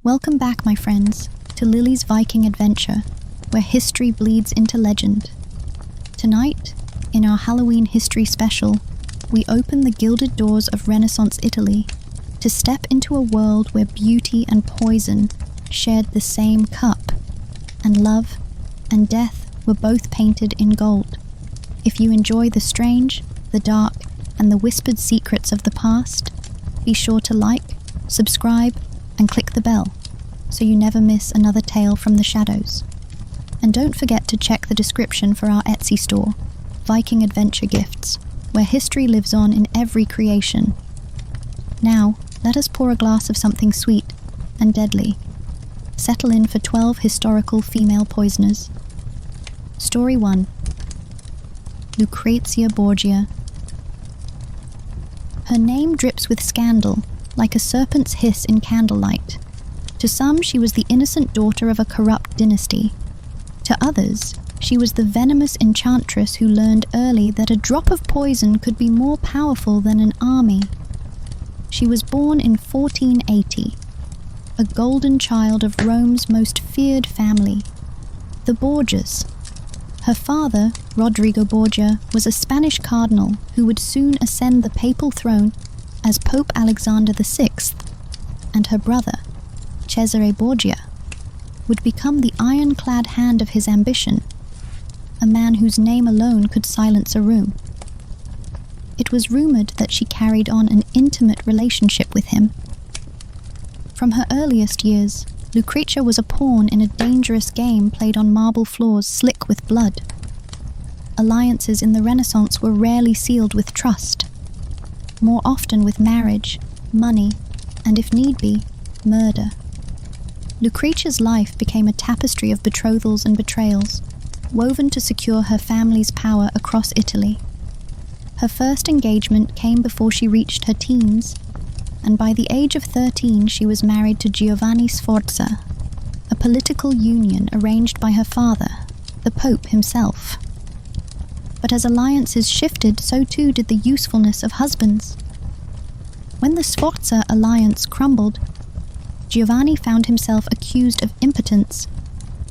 Welcome back, my friends, to Lilly's Viking adventure, where history bleeds into legend. Tonight, in our Halloween history special, we open the gilded doors of Renaissance Italy to step into a world where beauty and poison shared the same cup, and love and death were both painted in gold. If you enjoy the strange, the dark, and the whispered secrets of the past, be sure to like, subscribe, and click the bell so you never miss another tale from the shadows. And don't forget to check the description for our Etsy store, Viking Adventure Gifts, where history lives on in every creation. Now, let us pour a glass of something sweet and deadly. Settle in for 12 historical female poisoners. Story 1. Lucrezia Borgia. Her name drips with scandal, like a serpent's hiss in candlelight. To some, she was the innocent daughter of a corrupt dynasty. To others, she was the venomous enchantress who learned early that a drop of poison could be more powerful than an army. She was born in 1480, a golden child of Rome's most feared family, the Borgias. Her father, Rodrigo Borgia, was a Spanish cardinal who would soon ascend the papal throne as Pope Alexander VI, and her brother, Cesare Borgia, would become the ironclad hand of his ambition, a man whose name alone could silence a room. It was rumored that she carried on an intimate relationship with him. From her earliest years, Lucrezia was a pawn in a dangerous game played on marble floors slick with blood. Alliances in the Renaissance were rarely sealed with trust, more often with marriage, money, and if need be, murder. Lucrezia's life became a tapestry of betrothals and betrayals, woven to secure her family's power across Italy. Her first engagement came before she reached her teens, and by the age of 13 she was married to Giovanni Sforza, a political union arranged by her father, the Pope himself. But as alliances shifted, so too did the usefulness of husbands. When the Sforza alliance crumbled, Giovanni found himself accused of impotence,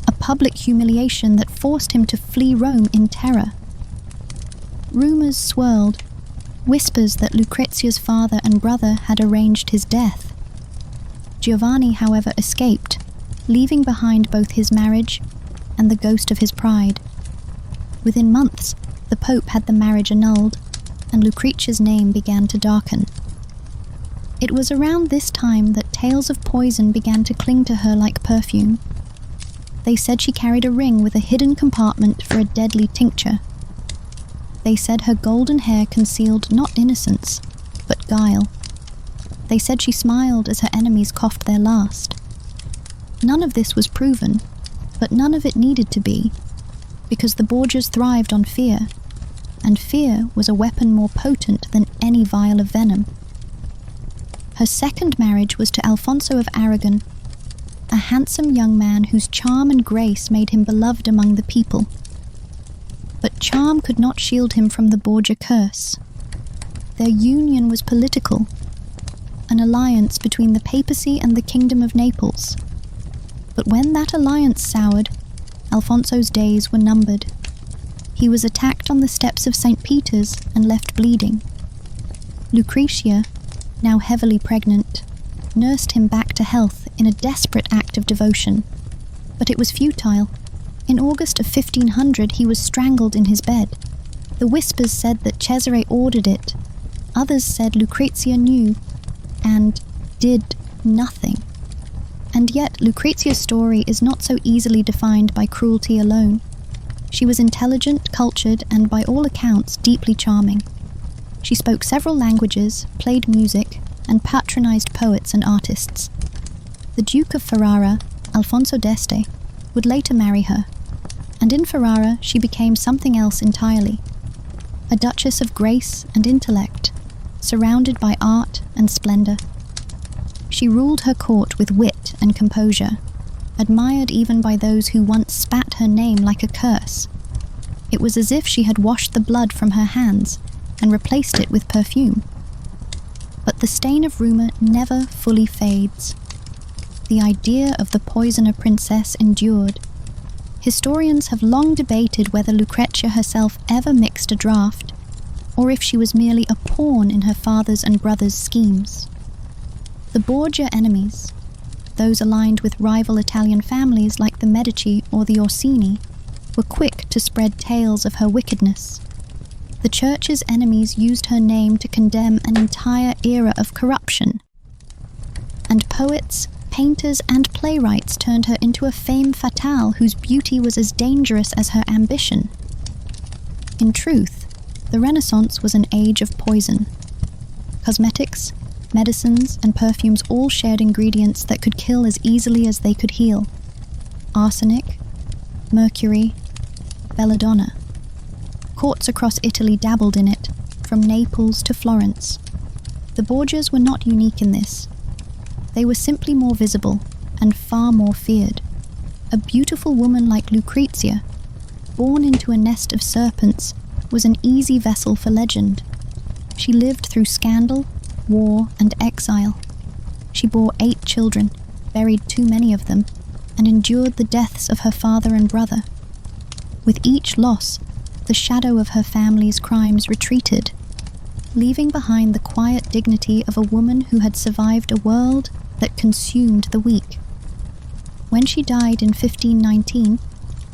a public humiliation that forced him to flee Rome in terror. Rumors swirled, whispers that Lucrezia's father and brother had arranged his death. Giovanni, however, escaped, leaving behind both his marriage and the ghost of his pride. Within months, the Pope had the marriage annulled, and Lucrezia's name began to darken. It was around this time that tales of poison began to cling to her like perfume. They said she carried a ring with a hidden compartment for a deadly tincture. They said her golden hair concealed not innocence, but guile. They said she smiled as her enemies coughed their last. None of this was proven, but none of it needed to be, because the Borgias thrived on fear, and fear was a weapon more potent than any vial of venom. Her second marriage was to Alfonso of Aragon, a handsome young man whose charm and grace made him beloved among the people. But charm could not shield him from the Borgia curse. Their union was political, an alliance between the papacy and the Kingdom of Naples. But when that alliance soured, Alfonso's days were numbered. He was attacked on the steps of St. Peter's and left bleeding. Lucrezia, now heavily pregnant, nursed him back to health in a desperate act of devotion. But it was futile. In August of 1500 he was strangled in his bed. The whispers said that Cesare ordered it. Others said Lucrezia knew and did nothing. And yet Lucrezia's story is not so easily defined by cruelty alone. She was intelligent, cultured, and by all accounts deeply charming. She spoke several languages, played music, and patronized poets and artists. The Duke of Ferrara, Alfonso d'Este, would later marry her, and in Ferrara she became something else entirely, a duchess of grace and intellect, surrounded by art and splendor. She ruled her court with wit and composure, admired even by those who once spat her name like a curse. It was as if she had washed the blood from her hands and replaced it with perfume. But the stain of rumor never fully fades. the idea of the poisoner princess endured. Historians have long debated whether Lucrezia herself ever mixed a draught, or if she was merely a pawn in her father's and brother's schemes. The Borgia enemies, those aligned with rival Italian families like the Medici or the Orsini, were quick to spread tales of her wickedness. The church's enemies used her name to condemn an entire era of corruption. And poets, painters, and playwrights turned her into a femme fatale whose beauty was as dangerous as her ambition. In truth, the Renaissance was an age of poison. Cosmetics, medicines, and perfumes all shared ingredients that could kill as easily as they could heal. Arsenic, mercury, belladonna. Courts across Italy dabbled in it, from Naples to Florence. The Borgias were not unique in this. They were simply more visible and far more feared. A beautiful woman like Lucrezia, born into a nest of serpents, was an easy vessel for legend. She lived through scandal, war, and exile. She bore 8 children, buried too many of them, and endured the deaths of her father and brother. With each loss, the shadow of her family's crimes retreated, leaving behind the quiet dignity of a woman who had survived a world that consumed the weak. When she died in 1519,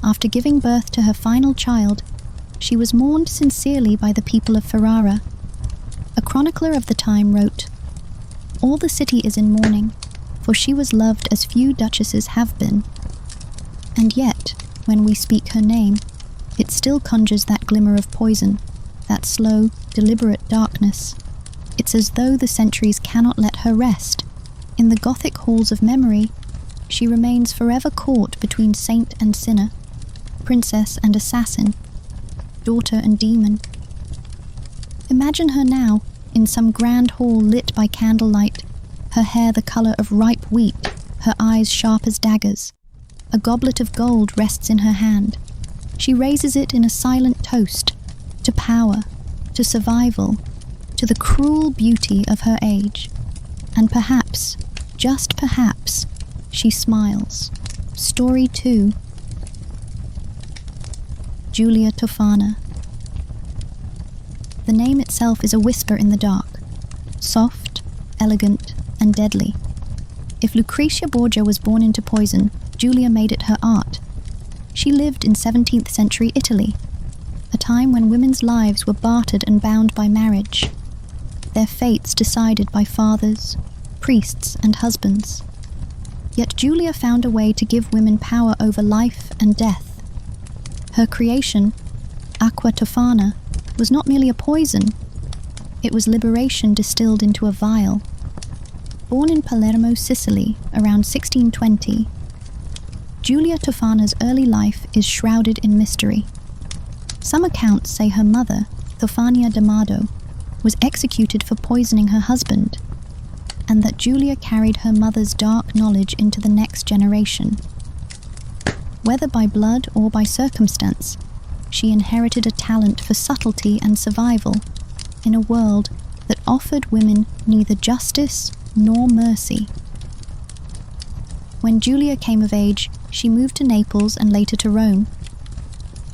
after giving birth to her final child, she was mourned sincerely by the people of Ferrara. A chronicler of the time wrote, "All the city is in mourning, for she was loved as few duchesses have been. And yet, when we speak her name, it still conjures that glimmer of poison, that slow, deliberate darkness. It's as though the centuries cannot let her rest. In the Gothic halls of memory, she remains forever caught between saint and sinner, princess and assassin, daughter and demon." Imagine her now, in some grand hall lit by candlelight, her hair the colour of ripe wheat, her eyes sharp as daggers. A goblet of gold rests in her hand. She raises it in a silent toast, to power, to survival, to the cruel beauty of her age. And perhaps, just perhaps, she smiles. Story 2. Giulia Tofana. The name itself is a whisper in the dark, soft, elegant, and deadly. If Lucrezia Borgia was born into poison, Giulia made it her art. She lived in 17th century Italy, a time when women's lives were bartered and bound by marriage, their fates decided by fathers, priests, and husbands. Yet Giulia found a way to give women power over life and death. Her creation, Aqua Tofana, was not merely a poison, it was liberation distilled into a vial. Born in Palermo, Sicily, around 1620, Giulia Tofana's early life is shrouded in mystery. Some accounts say her mother, Tofania d'Amado, was executed for poisoning her husband, and that Giulia carried her mother's dark knowledge into the next generation. Whether by blood or by circumstance, she inherited a talent for subtlety and survival in a world that offered women neither justice nor mercy. When Giulia came of age, she moved to Naples and later to Rome.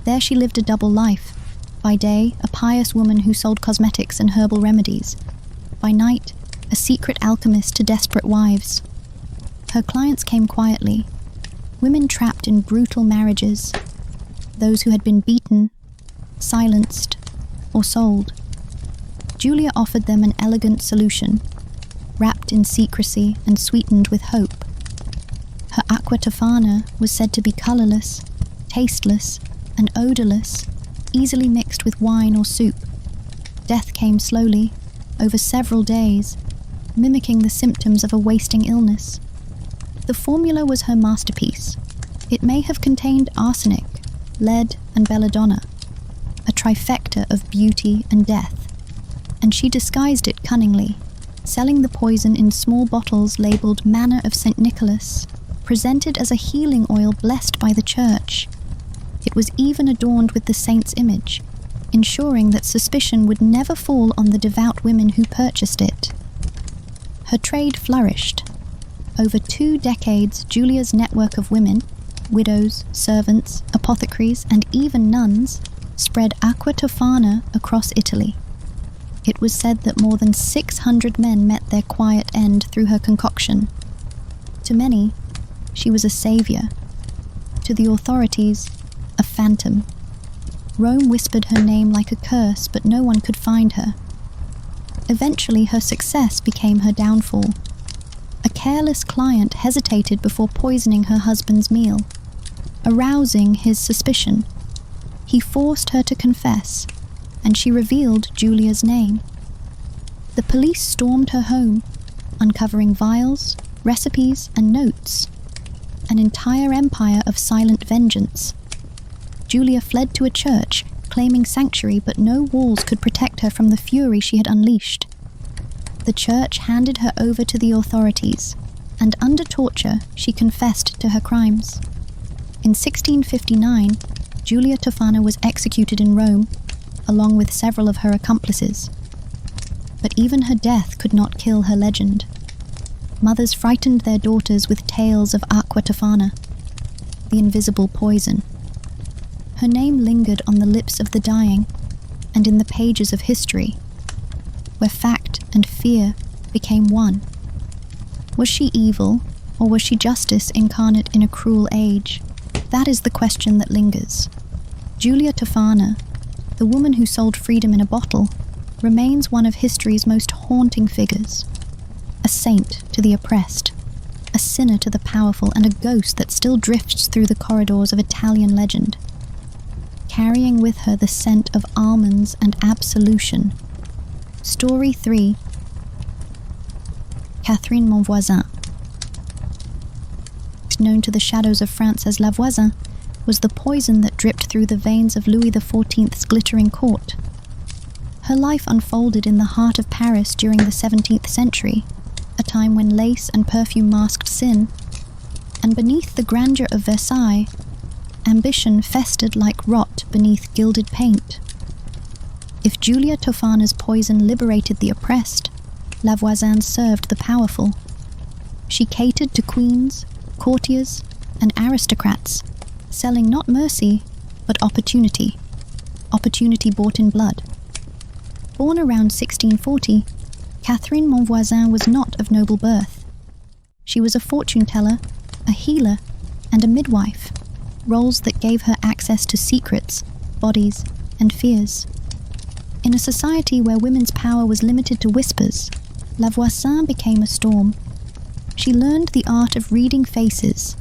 There she lived a double life. By day, a pious woman who sold cosmetics and herbal remedies. By night, a secret alchemist to desperate wives. Her clients came quietly, women trapped in brutal marriages, those who had been beaten, silenced, or sold. Giulia offered them an elegant solution, wrapped in secrecy and sweetened with hope. Her Aqua Tofana was said to be colourless, tasteless, and odourless, easily mixed with wine or soup. Death came slowly, over several days, mimicking the symptoms of a wasting illness. The formula was her masterpiece. It may have contained arsenic, lead, and belladonna, a trifecta of beauty and death, and she disguised it cunningly, selling the poison in small bottles labelled Manna of St. Nicholas, presented as a healing oil blessed by the church. It was even adorned with the saint's image, ensuring that suspicion would never fall on the devout women who purchased it. Her trade flourished. Over 2 decades, Giulia's network of women, widows, servants, apothecaries, and even nuns, spread acqua tofana across Italy. It was said that more than 600 men met their quiet end through her concoction. To many, she was a savior. To the authorities, a phantom. Rome whispered her name like a curse, but no one could find her. Eventually, her success became her downfall. A careless client hesitated before poisoning her husband's meal, arousing his suspicion. He forced her to confess, and she revealed Giulia's name. The police stormed her home, uncovering vials, recipes, and notes. An entire empire of silent vengeance. Giulia fled to a church, claiming sanctuary, but no walls could protect her from the fury she had unleashed. The church handed her over to the authorities, and under torture, she confessed to her crimes. In 1659, Giulia Tofana was executed in Rome, along with several of her accomplices. But even her death could not kill her legend. Mothers frightened their daughters with tales of acqua tofana, the invisible poison. Her name lingered on the lips of the dying, and in the pages of history, where fact and fear became one. Was she evil, or was she justice incarnate in a cruel age? That is the question that lingers. Giulia Tofana, the woman who sold freedom in a bottle, remains one of history's most haunting figures. A saint to the oppressed, a sinner to the powerful, and a ghost that still drifts through the corridors of Italian legend, carrying with her the scent of almonds and absolution. Story 3. Catherine Voisin. Known to the shadows of France as La Voisin, was the poison that dripped through the veins of Louis XIV's glittering court. Her life unfolded in the heart of Paris during the 17th century, a time when lace and perfume masked sin, and beneath the grandeur of Versailles, ambition festered like rot beneath gilded paint. If Giulia Tofana's poison liberated the oppressed, La Voisin served the powerful. She catered to queens, courtiers, and aristocrats, selling not mercy, but opportunity. Opportunity bought in blood. Born around 1640, Catherine Monvoisin was not of noble birth. She was a fortune-teller, a healer, and a midwife, roles that gave her access to secrets, bodies, and fears. In a society where women's power was limited to whispers, La Voisin became a storm. She learned the art of reading faces,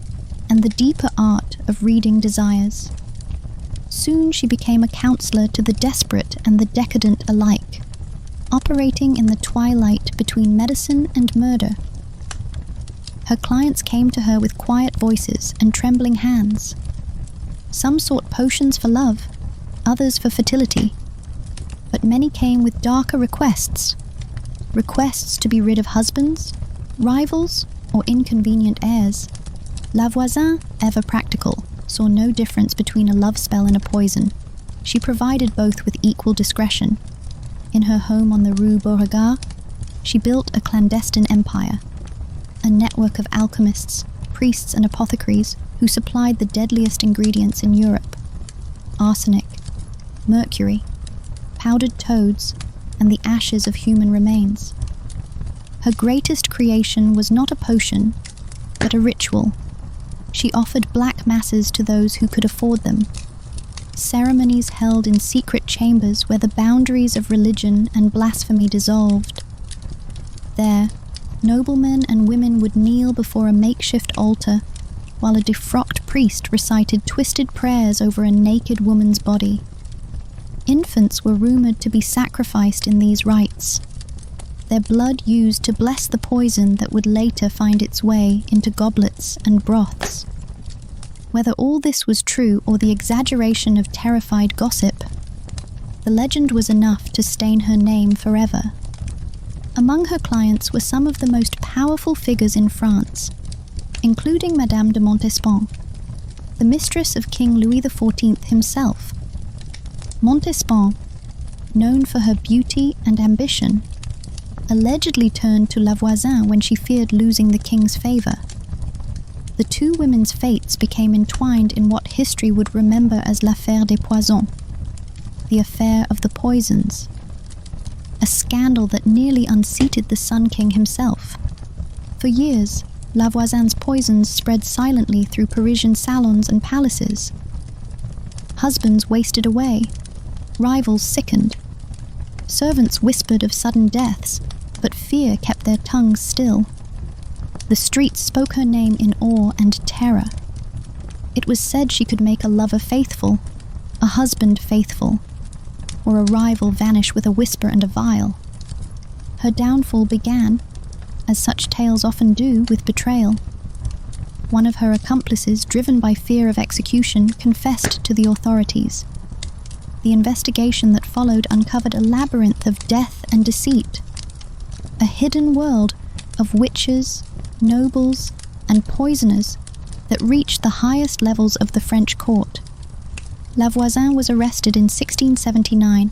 and the deeper art of reading desires. Soon she became a counselor to the desperate and the decadent alike, operating in the twilight between medicine and murder. Her clients came to her with quiet voices and trembling hands. Some sought potions for love, others for fertility, but many came with darker requests to be rid of husbands, rivals, or inconvenient heirs. La Voisin, ever practical, saw no difference between a love spell and a poison. She provided both with equal discretion. In her home on the Rue Beauregard, she built a clandestine empire, a network of alchemists, priests, and apothecaries who supplied the deadliest ingredients in Europe: arsenic, mercury, powdered toads, and the ashes of human remains. Her greatest creation was not a potion, but a ritual. She offered black masses to those who could afford them, ceremonies held in secret chambers where the boundaries of religion and blasphemy dissolved. There, noblemen and women would kneel before a makeshift altar, while a defrocked priest recited twisted prayers over a naked woman's body. Infants were rumored to be sacrificed in these rites, their blood used to bless the poison that would later find its way into goblets and broths. Whether all this was true or the exaggeration of terrified gossip, the legend was enough to stain her name forever. Among her clients were some of the most powerful figures in France, including Madame de Montespan, the mistress of King Louis XIV himself. Montespan, known for her beauty and ambition, allegedly turned to La Voisin when she feared losing the king's favour. The two women's fates became entwined in what history would remember as l'affaire des poisons, the affair of the poisons, a scandal that nearly unseated the Sun King himself. For years, La Voisin's poisons spread silently through Parisian salons and palaces. Husbands wasted away, rivals sickened. Servants whispered of sudden deaths, but fear kept their tongues still. The streets spoke her name in awe and terror. It was said she could make a lover faithful, a husband faithful, or a rival vanish with a whisper and a vial. Her downfall began, as such tales often do, with betrayal. One of her accomplices, driven by fear of execution, confessed to the authorities. The investigation that followed uncovered a labyrinth of death and deceit, a hidden world of witches, nobles, and poisoners that reached the highest levels of the French court. La Voisin was arrested in 1679,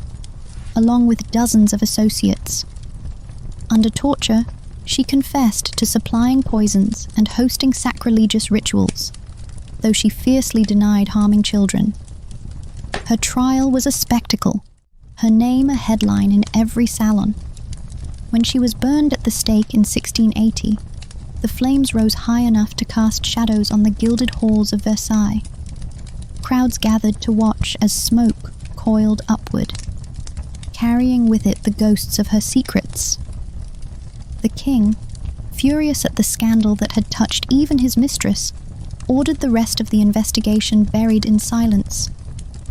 along with dozens of associates. Under torture, she confessed to supplying poisons and hosting sacrilegious rituals, though she fiercely denied harming children. Her trial was a spectacle, her name a headline in every salon. When she was burned at the stake in 1680, the flames rose high enough to cast shadows on the gilded halls of Versailles. Crowds gathered to watch as smoke coiled upward, carrying with it the ghosts of her secrets. The king, furious at the scandal that had touched even his mistress, ordered the rest of the investigation buried in silence.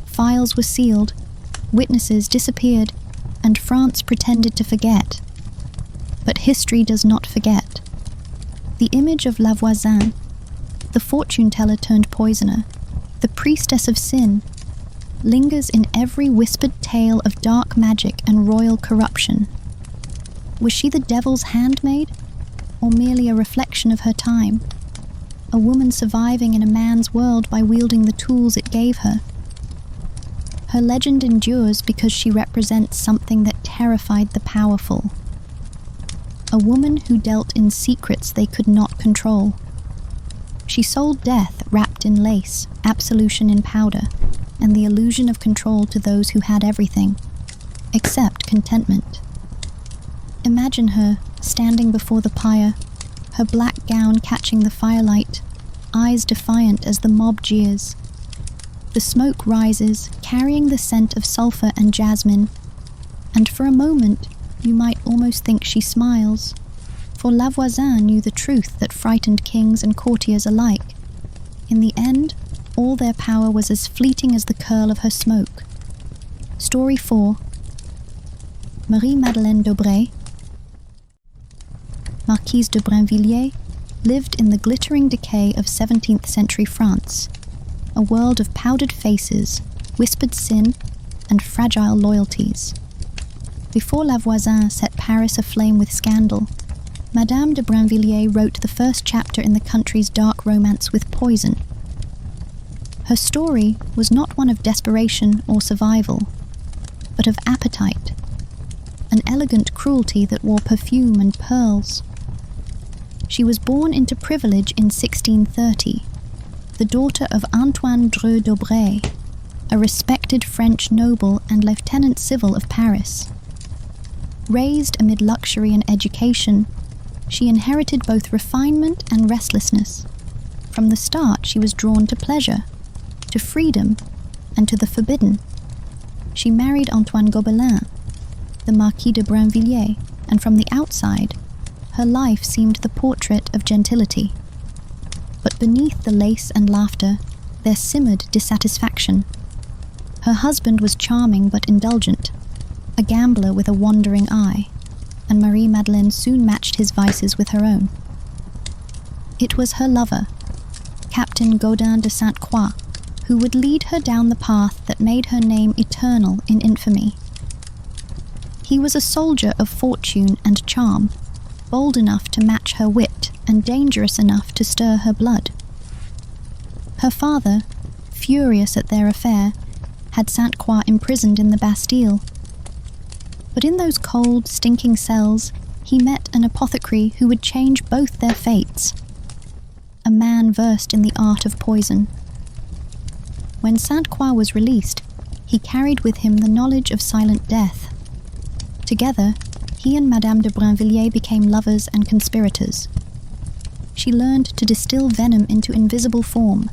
Files were sealed, witnesses disappeared, and France pretended to forget. But history does not forget. The image of La Voisin, the fortune-teller turned poisoner, the priestess of sin, lingers in every whispered tale of dark magic and royal corruption. Was she the devil's handmaid, or merely a reflection of her time? A woman surviving in a man's world by wielding the tools it gave her. Her legend endures because she represents something that terrified the powerful. A woman who dealt in secrets they could not control. She sold death wrapped in lace, absolution in powder, and the illusion of control to those who had everything, except contentment. Imagine her, standing before the pyre, her black gown catching the firelight, eyes defiant as the mob jeers. The smoke rises, carrying the scent of sulphur and jasmine, and for a moment you might almost think she smiles, for La Voisin knew the truth that frightened kings and courtiers alike. In the end, all their power was as fleeting as the curl of her smoke. Story 4. Marie-Madeleine d'Aubray, Marquise de Brinvilliers, lived in the glittering decay of 17th century France, a world of powdered faces, whispered sin, and fragile loyalties. Before La Voisin set Paris aflame with scandal, Madame de Brinvilliers wrote the first chapter in the country's dark romance with poison. Her story was not one of desperation or survival, but of appetite, an elegant cruelty that wore perfume and pearls. She was born into privilege in 1630, the daughter of Antoine Dreux d'Aubray, a respected French noble and lieutenant civil of Paris. Raised amid luxury and education, she inherited both refinement and restlessness. From the start, she was drawn to pleasure, to freedom, and to the forbidden. She married Antoine Gobelin, the Marquis de Brinvilliers, and from the outside, her life seemed the portrait of gentility. But beneath the lace and laughter, there simmered dissatisfaction. Her husband was charming but indulgent, a gambler with a wandering eye, and Marie-Madeleine soon matched his vices with her own. It was her lover, Captain Gaudin de Sainte-Croix, who would lead her down the path that made her name eternal in infamy. He was a soldier of fortune and charm, bold enough to match her wit and dangerous enough to stir her blood. Her father, furious at their affair, had Sainte-Croix imprisoned in the Bastille. But in those cold, stinking cells, he met an apothecary who would change both their fates, a man versed in the art of poison. When Sainte Croix was released, he carried with him the knowledge of silent death. Together, he and Madame de Brinvilliers became lovers and conspirators. She learned to distill venom into invisible form,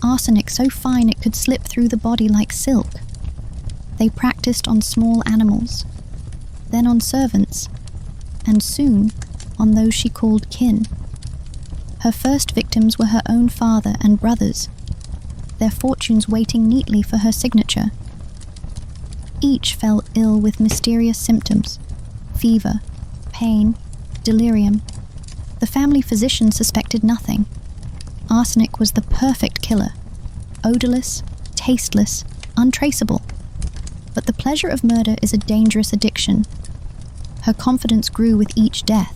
arsenic so fine it could slip through the body like silk. They practiced on small animals, then on servants, and soon on those she called kin. Her first victims were her own father and brothers, their fortunes waiting neatly for her signature. Each fell ill with mysterious symptoms: fever, pain, delirium. The family physician suspected nothing. Arsenic was the perfect killer, odorless, tasteless, untraceable. But the pleasure of murder is a dangerous addiction. Her confidence grew with each death.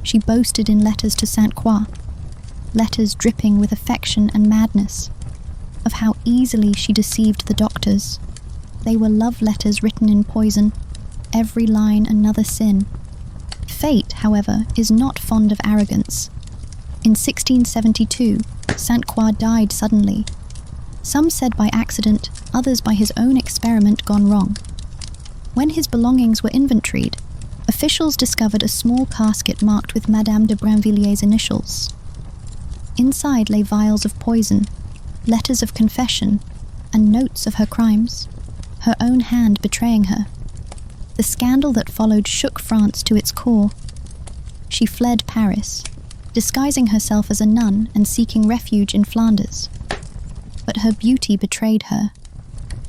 She boasted in letters to Sainte Croix, letters dripping with affection and madness, of how easily she deceived the doctors. They were love letters written in poison, every line another sin. Fate, however, is not fond of arrogance. In 1672, Sainte Croix died suddenly. Some said by accident, others by his own experiment gone wrong. When his belongings were inventoried, officials discovered a small casket marked with Madame de Brinvilliers' initials. Inside lay vials of poison, letters of confession, and notes of her crimes, her own hand betraying her. The scandal that followed shook France to its core. She fled Paris, disguising herself as a nun and seeking refuge in Flanders. But her beauty betrayed her.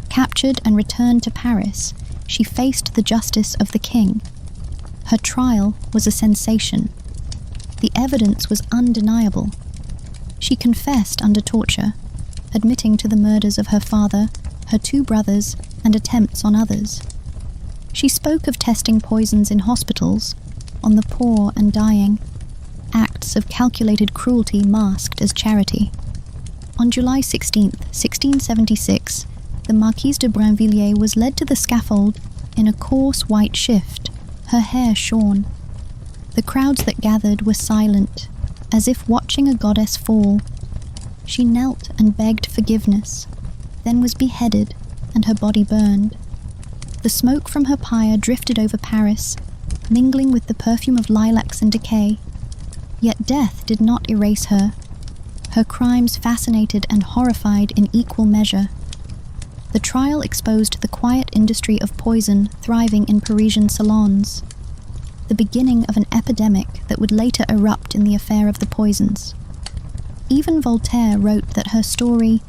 Captured and returned to Paris, she faced the justice of the king. Her trial was a sensation. The evidence was undeniable. She confessed under torture, admitting to the murders of her father, her two brothers, and attempts on others. She spoke of testing poisons in hospitals, on the poor and dying, acts of calculated cruelty masked as charity. On July 16, 1676, the Marquise de Brinvilliers was led to the scaffold in a coarse white shift, her hair shorn. The crowds that gathered were silent, as if watching a goddess fall. She knelt and begged forgiveness, then was beheaded and her body burned. The smoke from her pyre drifted over Paris, mingling with the perfume of lilacs and decay. Yet death did not erase her. Her crimes fascinated and horrified in equal measure. The trial exposed the quiet industry of poison thriving in Parisian salons, the beginning of an epidemic that would later erupt in the affair of the poisons. Even Voltaire wrote that her story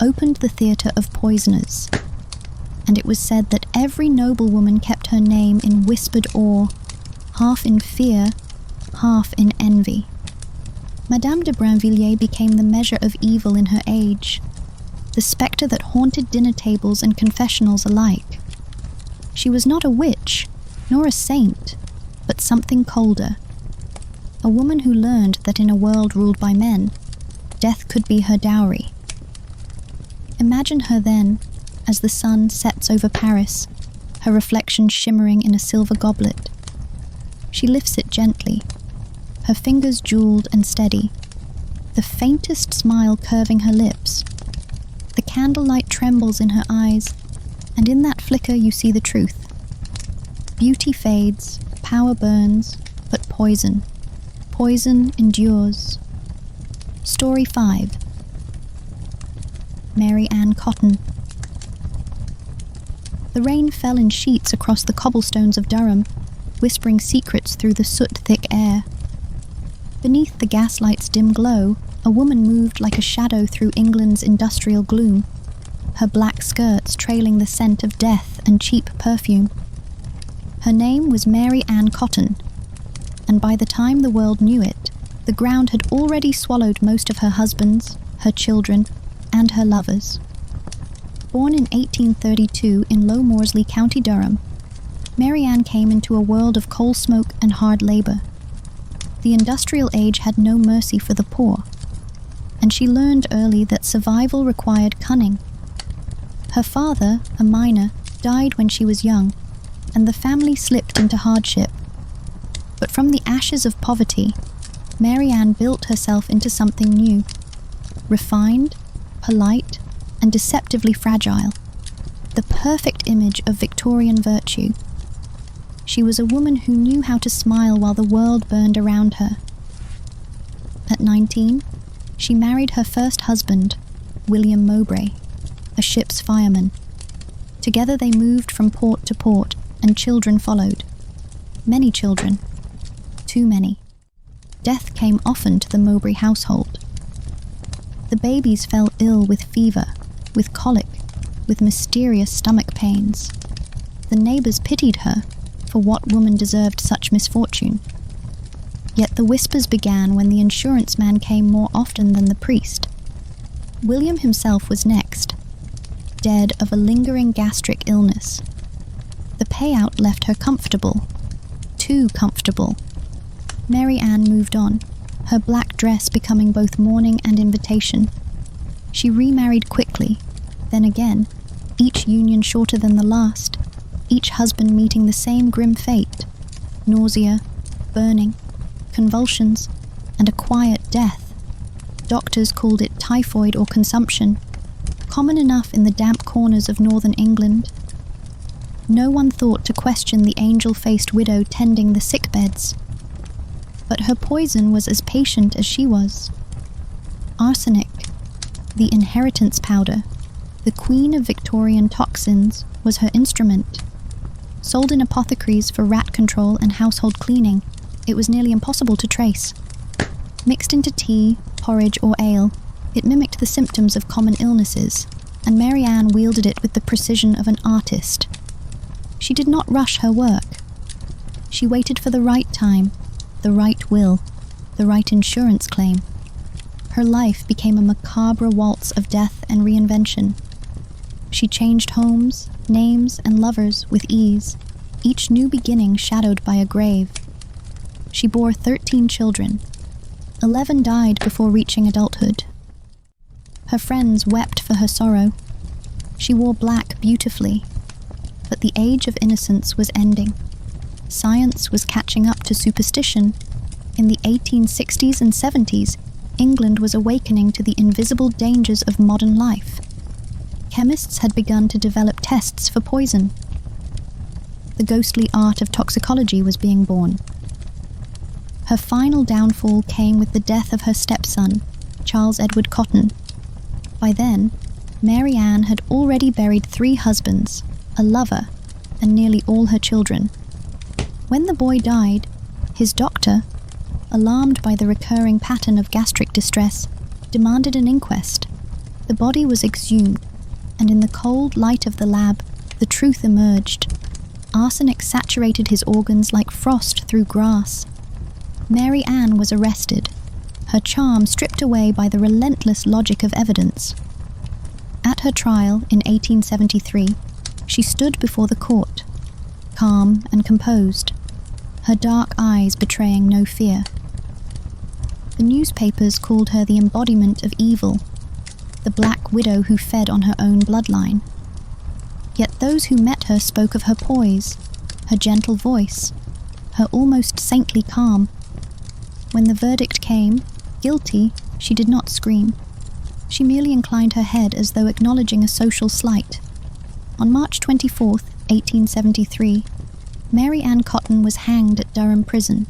opened the theatre of poisoners, and it was said that every noblewoman kept her name in whispered awe, half in fear, half in envy. Madame de Brinvilliers became the measure of evil in her age, the spectre that haunted dinner tables and confessionals alike. She was not a witch, nor a saint, but something colder. A woman who learned that in a world ruled by men, death could be her dowry. Imagine her then, as the sun sets over Paris, her reflection shimmering in a silver goblet. She lifts it gently, her fingers jeweled and steady, the faintest smile curving her lips. The candlelight trembles in her eyes, and in that flicker you see the truth. Beauty fades, power burns, but poison endures. Story 5. Mary Ann Cotton. The rain fell in sheets across the cobblestones of Durham, whispering secrets through the soot-thick air. Beneath the gaslight's dim glow, a woman moved like a shadow through England's industrial gloom, her black skirts trailing the scent of death and cheap perfume. Her name was Mary Ann Cotton, and by the time the world knew it, the ground had already swallowed most of her husbands, her children, and her lovers. Born in 1832 in Low Moorsley, County Durham, Mary Ann came into a world of coal smoke and hard labour. The industrial age had no mercy for the poor, and she learned early that survival required cunning. Her father, a miner, died when she was young, and the family slipped into hardship. But from the ashes of poverty, Mary Ann built herself into something new, refined, polite, and deceptively fragile, the perfect image of Victorian virtue. She was a woman who knew how to smile while the world burned around her. At 19, she married her first husband, William Mowbray, a ship's fireman. Together they moved from port to port, and children followed. Many children. Too many. Death came often to the Mowbray household. The babies fell ill with fever, with colic, with mysterious stomach pains. The neighbours pitied her, for what woman deserved such misfortune? Yet the whispers began when the insurance man came more often than the priest. William himself was next, dead of a lingering gastric illness. The payout left her comfortable, too comfortable. Mary Ann moved on, her black dress becoming both mourning and invitation. She remarried quickly, then again, each union shorter than the last, each husband meeting the same grim fate: nausea, burning, convulsions, and a quiet death. Doctors called it typhoid or consumption, common enough in the damp corners of northern England. No one thought to question the angel-faced widow tending the sick beds. But her poison was as patient as she was. Arsenic, the inheritance powder, the queen of Victorian toxins, was her instrument. Sold in apothecaries for rat control and household cleaning, it was nearly impossible to trace. Mixed into tea, porridge, or ale, it mimicked the symptoms of common illnesses, and Mary Ann wielded it with the precision of an artist. She did not rush her work. She waited for the right time, the right will, the right insurance claim. Her life became a macabre waltz of death and reinvention. She changed homes, names, and lovers with ease, each new beginning shadowed by a grave. She bore 13 children. 11 died before reaching adulthood. Her friends wept for her sorrow. She wore black beautifully, but the age of innocence was ending. Science was catching up to superstition. In the 1860s and 70s, England was awakening to the invisible dangers of modern life. Chemists had begun to develop tests for poison. The ghostly art of toxicology was being born. Her final downfall came with the death of her stepson, Charles Edward Cotton. By then, Mary Ann had already buried 3 husbands, a lover, and nearly all her children. When the boy died, his doctor, alarmed by the recurring pattern of gastric distress, demanded an inquest. The body was exhumed, and in the cold light of the lab, the truth emerged. Arsenic saturated his organs like frost through grass. Mary Ann was arrested, her charm stripped away by the relentless logic of evidence. At her trial in 1873, she stood before the court, calm and composed, her dark eyes betraying no fear. The newspapers called her the embodiment of evil, the black widow who fed on her own bloodline. Yet those who met her spoke of her poise, her gentle voice, her almost saintly calm. When the verdict came, guilty, she did not scream. She merely inclined her head as though acknowledging a social slight. On March 24, 1873, Mary Ann Cotton was hanged at Durham Prison.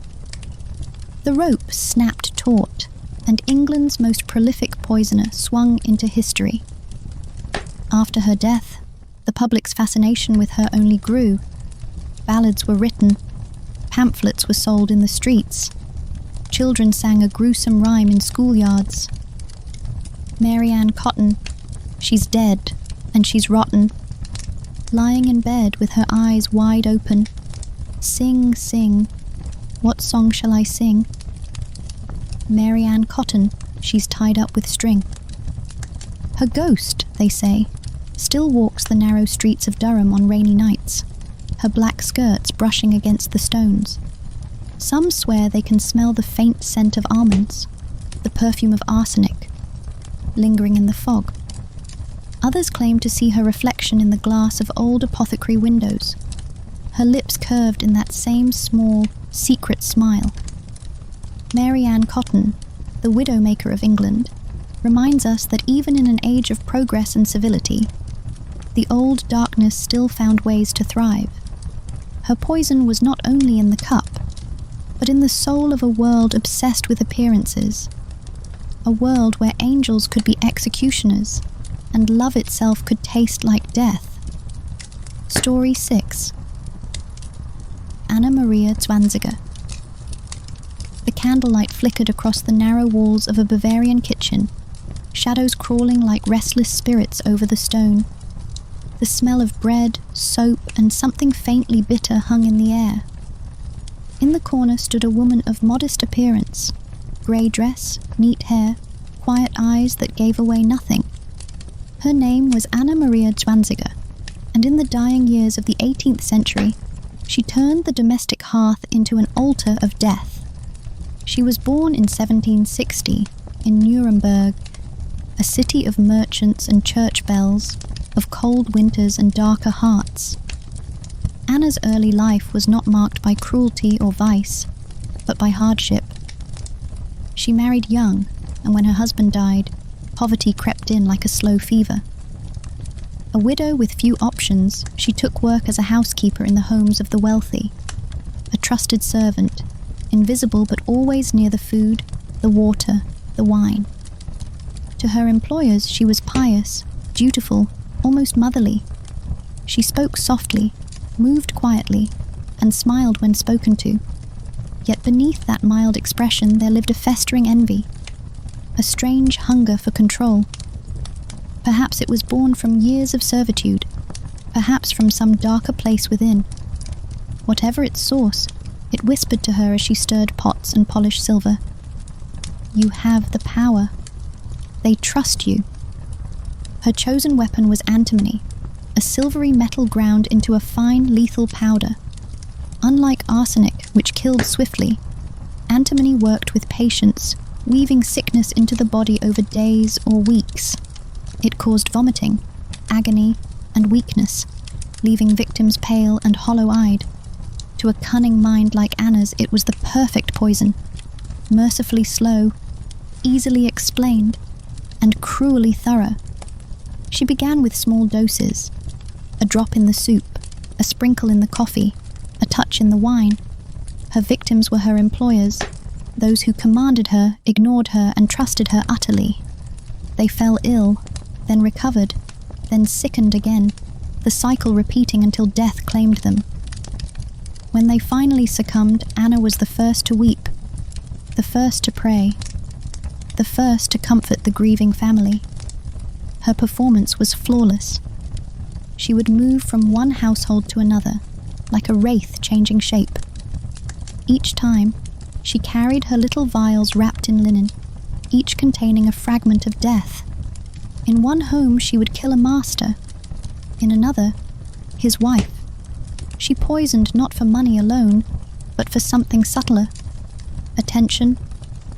The rope snapped taut, and England's most prolific poisoner swung into history. After her death, the public's fascination with her only grew. Ballads were written, pamphlets were sold in the streets, children sang a gruesome rhyme in schoolyards. Mary Ann Cotton, she's dead, and she's rotten, lying in bed with her eyes wide open. Sing, sing, what song shall I sing? Mary Ann Cotton, she's tied up with string. Her ghost, they say, still walks the narrow streets of Durham on rainy nights, her black skirts brushing against the stones. Some swear they can smell the faint scent of almonds, the perfume of arsenic, lingering in the fog. Others claim to see her reflection in the glass of old apothecary windows, her lips curved in that same small, secret smile. Mary Ann Cotton, the widowmaker of England, reminds us that even in an age of progress and civility, the old darkness still found ways to thrive. Her poison was not only in the cup, but in the soul of a world obsessed with appearances, a world where angels could be executioners and love itself could taste like death. Story 6. Anna Maria Zwanziger. The candlelight flickered across the narrow walls of a Bavarian kitchen, shadows crawling like restless spirits over the stone. The smell of bread, soap, and something faintly bitter hung in the air. In the corner stood a woman of modest appearance, grey dress, neat hair, quiet eyes that gave away nothing. Her name was Anna Maria Zwanziger, and in the dying years of the 18th century, she turned the domestic hearth into an altar of death. She was born in 1760 in Nuremberg, a city of merchants and church bells, of cold winters and darker hearts. Anna's early life was not marked by cruelty or vice, but by hardship. She married young, and when her husband died, poverty crept in like a slow fever. A widow with few options, she took work as a housekeeper in the homes of the wealthy, a trusted servant, invisible but always near the food, the water, the wine. To her employers she was pious, dutiful, almost motherly. She spoke softly, moved quietly, and smiled when spoken to. Yet beneath that mild expression there lived a festering envy, a strange hunger for control. Perhaps it was born from years of servitude, perhaps from some darker place within. Whatever its source, it whispered to her as she stirred pots and polished silver. You have the power. They trust you. Her chosen weapon was antimony, a silvery metal ground into a fine, lethal powder. Unlike arsenic, which killed swiftly, antimony worked with patience, weaving sickness into the body over days or weeks. It caused vomiting, agony, and weakness, leaving victims pale and hollow-eyed. To a cunning mind like Anna's, it was the perfect poison, mercifully slow, easily explained, and cruelly thorough. She began with small doses, a drop in the soup, a sprinkle in the coffee, a touch in the wine. Her victims were her employers, those who commanded her, ignored her, and trusted her utterly. They fell ill, then recovered, then sickened again, the cycle repeating until death claimed them. When they finally succumbed, Anna was the first to weep, the first to pray, the first to comfort the grieving family. Her performance was flawless. She would move from one household to another, like a wraith changing shape. Each time, she carried her little vials wrapped in linen, each containing a fragment of death. In one home she would kill a master, in another, his wife. She poisoned not for money alone, but for something subtler. Attention,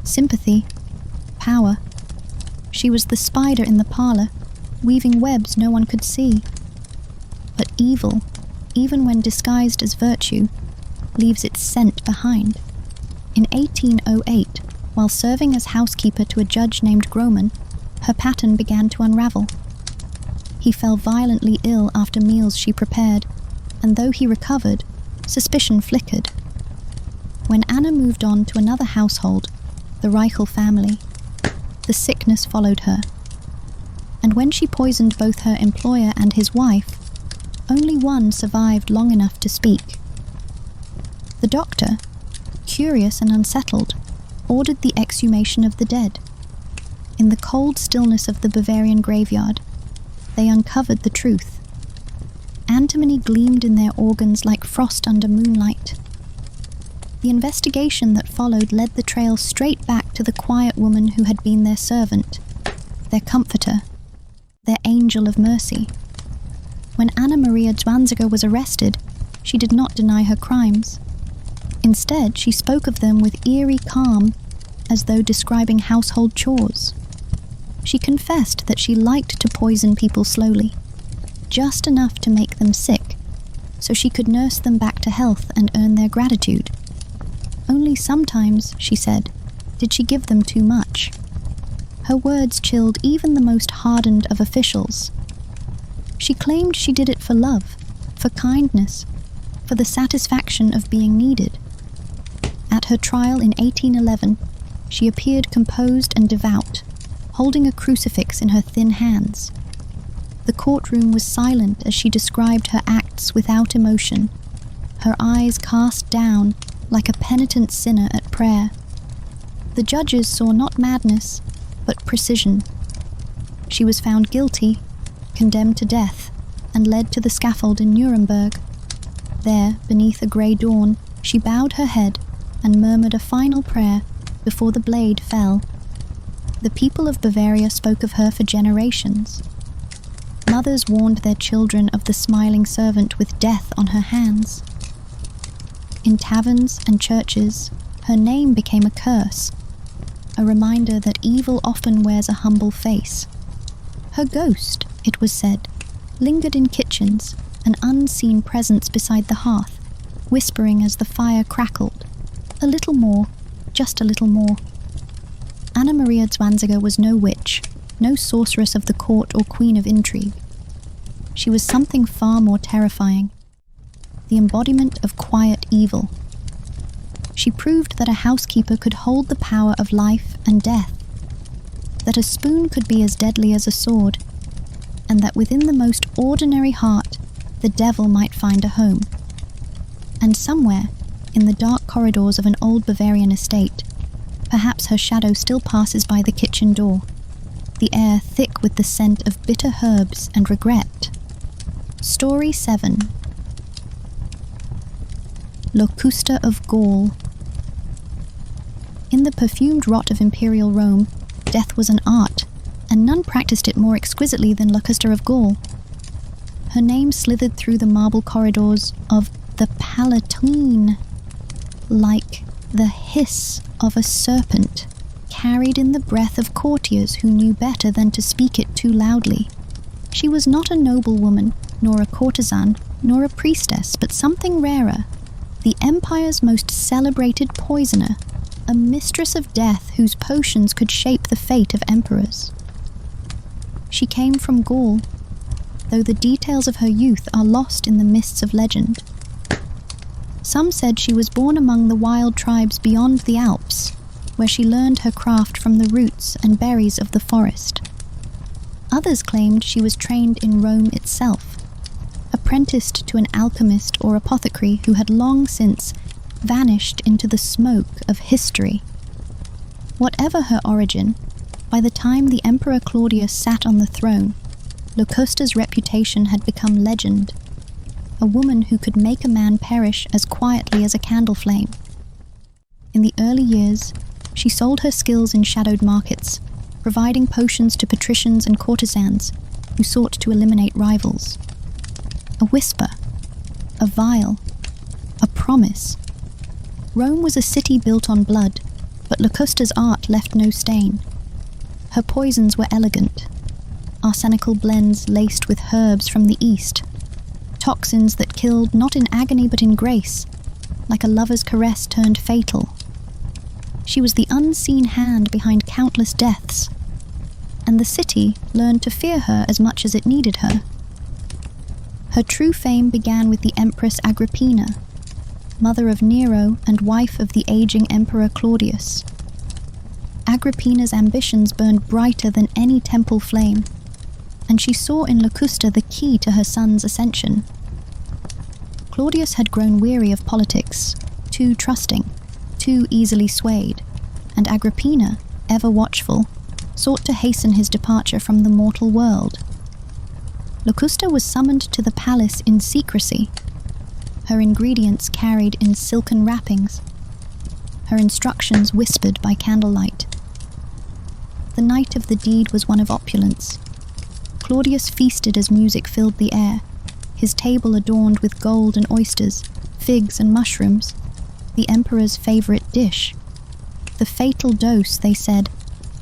sympathy, power. She was the spider in the parlor, weaving webs no one could see. But evil, even when disguised as virtue, leaves its scent behind. In 1808, while serving as housekeeper to a judge named Groman, her pattern began to unravel. He fell violently ill after meals she prepared, and though he recovered, suspicion flickered. When Anna moved on to another household, the Reichel family, the sickness followed her. And when she poisoned both her employer and his wife, only one survived long enough to speak. The doctor, curious and unsettled, ordered the exhumation of the dead. In the cold stillness of the Bavarian graveyard, they uncovered the truth. Antimony gleamed in their organs like frost under moonlight. The investigation that followed led the trail straight back to the quiet woman who had been their servant, their comforter, their angel of mercy. When Anna Maria Zwanziger was arrested, she did not deny her crimes. Instead, she spoke of them with eerie calm, as though describing household chores. She confessed that she liked to poison people slowly, just enough to make them sick, so she could nurse them back to health and earn their gratitude. Only sometimes, she said, did she give them too much. Her words chilled even the most hardened of officials. She claimed she did it for love, for kindness, for the satisfaction of being needed. At her trial in 1811, she appeared composed and devout, holding a crucifix in her thin hands. The courtroom was silent as she described her acts without emotion, her eyes cast down like a penitent sinner at prayer. The judges saw not madness, but precision. She was found guilty, condemned to death, and led to the scaffold in Nuremberg. There, beneath a grey dawn, she bowed her head and murmured a final prayer before the blade fell. The people of Bavaria spoke of her for generations. Mothers warned their children of the smiling servant with death on her hands. In taverns and churches, her name became a curse, a reminder that evil often wears a humble face. Her ghost, it was said, lingered in kitchens, an unseen presence beside the hearth, whispering as the fire crackled. A little more, just a little more. Anna Maria Zwanziger was no witch, no sorceress of the court or queen of intrigue. She was something far more terrifying, the embodiment of quiet evil. She proved that a housekeeper could hold the power of life and death, that a spoon could be as deadly as a sword, and that within the most ordinary heart, the devil might find a home. And somewhere, in the dark corridors of an old Bavarian estate, perhaps her shadow still passes by the kitchen door, the air thick with the scent of bitter herbs and regret. Story 7. Locusta of Gaul. In the perfumed rot of imperial Rome, death was an art, and none practiced it more exquisitely than Locusta of Gaul. Her name slithered through the marble corridors of the Palatine, like the hiss of a serpent, carried in the breath of courtiers who knew better than to speak it too loudly. She was not a noblewoman, nor a courtesan, nor a priestess, but something rarer, the empire's most celebrated poisoner, a mistress of death whose potions could shape the fate of emperors. She came from Gaul, though the details of her youth are lost in the mists of legend. Some said she was born among the wild tribes beyond the Alps, where she learned her craft from the roots and berries of the forest. Others claimed she was trained in Rome itself, apprenticed to an alchemist or apothecary who had long since vanished into the smoke of history. Whatever her origin, by the time the Emperor Claudius sat on the throne, Locusta's reputation had become legend, a woman who could make a man perish as quietly as a candle flame. In the early years, she sold her skills in shadowed markets, providing potions to patricians and courtesans who sought to eliminate rivals. A whisper, a vial, a promise. Rome was a city built on blood, but Locusta's art left no stain. Her poisons were elegant, arsenical blends laced with herbs from the east, toxins that killed not in agony but in grace, like a lover's caress turned fatal. She was the unseen hand behind countless deaths, and the city learned to fear her as much as it needed her. Her true fame began with the Empress Agrippina, mother of Nero and wife of the aging Emperor Claudius. Agrippina's ambitions burned brighter than any temple flame, and she saw in Locusta the key to her son's ascension. Claudius had grown weary of politics, too trusting, too easily swayed, and Agrippina, ever watchful, sought to hasten his departure from the mortal world. Locusta was summoned to the palace in secrecy, her ingredients carried in silken wrappings, her instructions whispered by candlelight. The night of the deed was one of opulence. Claudius feasted as music filled the air, his table adorned with gold and oysters, figs and mushrooms, the emperor's favorite dish. The fatal dose, they said,